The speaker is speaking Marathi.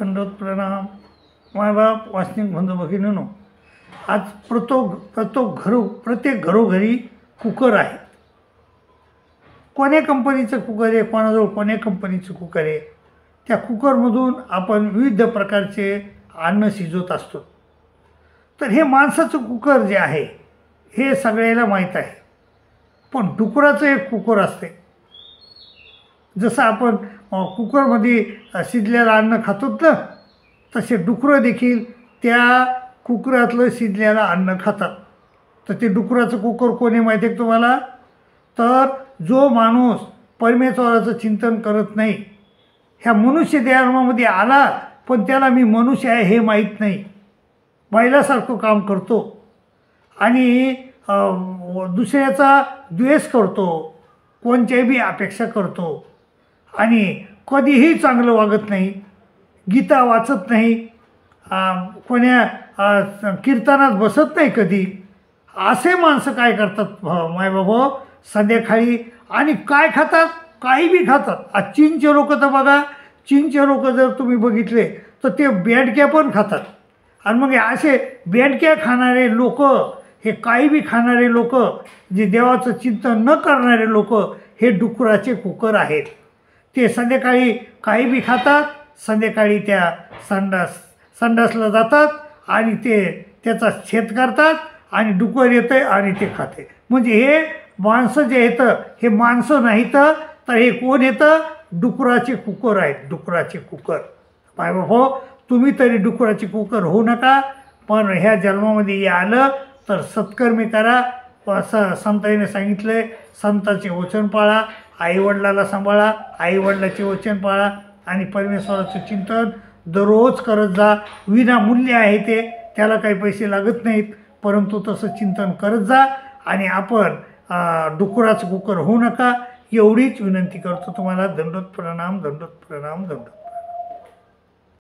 दंडवत प्रणाम. मायबाप वासनिक बंधू भगिनींनो, आज प्रत्येक घरोघरी कुकर आहे. कोण्या कंपनीचं कुकर आहे, कोणाजवळ कोण्या कंपनीचं कुकर आहे. त्या कुकरमधून आपण विविध प्रकारचे अन्न शिजवत असतो. तर हे माणसाचं कुकर जे आहे हे सगळ्याला माहीत आहे. पण डुकराचं एक कुकर असते. जसं आपण कुकरमध्ये शिजलेलं अन्न खातो ना, तसे डुकरं देखील त्या कुकरातलं शिजलेलं अन्न खातात. तर ते डुकराचं कुकर कोणी माहिती आहे तुम्हाला? तर जो माणूस परमेश्वराचं चिंतन करत नाही, ह्या मनुष्य धर्मामध्ये आला पण त्याला मी मनुष्य आहे हे माहीत नाही, बैलासारखं काम करतो आणि दुसऱ्याचा द्वेष करतो, कोणत्याही बी अपेक्षा करतो आणि कधीही चांगलं वागत नाही, गीता वाचत नाही, कोण्या कीर्तनात बसत नाही कधी. असे माणसं काय करतात मायबाबा संध्याकाळी आणि काय खातात? काही बी खातात. आज चीनचे लोक तर बघा, चीनचे लोक जर तुम्ही बघितले तर ते बेंडक्या पण खातात. आणि मग असे बेंडक्या खाणारे लोक, हे काही बी खाणारे लोक, जे देवाचं चिंतन न करणारे लोक, हे डुकराचे कुकर आहेत. ते संध्याकाळी काही बी खातात, संध्याकाळी त्या संडासला जातात आणि त्याचा छेद करतात आणि डुकर येतं आणि ते खाते. म्हणजे हे माणसं जे येतं हे माणसं नाहीत, तर हे कोण येतं? डुकराचे कुकर आहेत. डुकराचे कुकर. पाय बाबा, तुम्ही तरी डुकराचे कुकर होऊ नका. पण ह्या जन्मामध्ये हे आलं तर सत्कर्मी करा. असं संतांनी सांगितलं आहे. संतांचे वचन पाळा, आईवडिलाला सांभाळा, आईवडिलाचे वचन पाळा आणि परमेश्वराचं चिंतन दररोज करत जा. विनामूल्य आहे ते, त्याला काही पैसे लागत नाहीत, परंतु तसं चिंतन करत जा. आणि आपण डुकराचं कुकर होऊ नका एवढीच विनंती करतो तुम्हाला. दंडवत प्रणाम, दंडवत प्रणाम, दंडवत.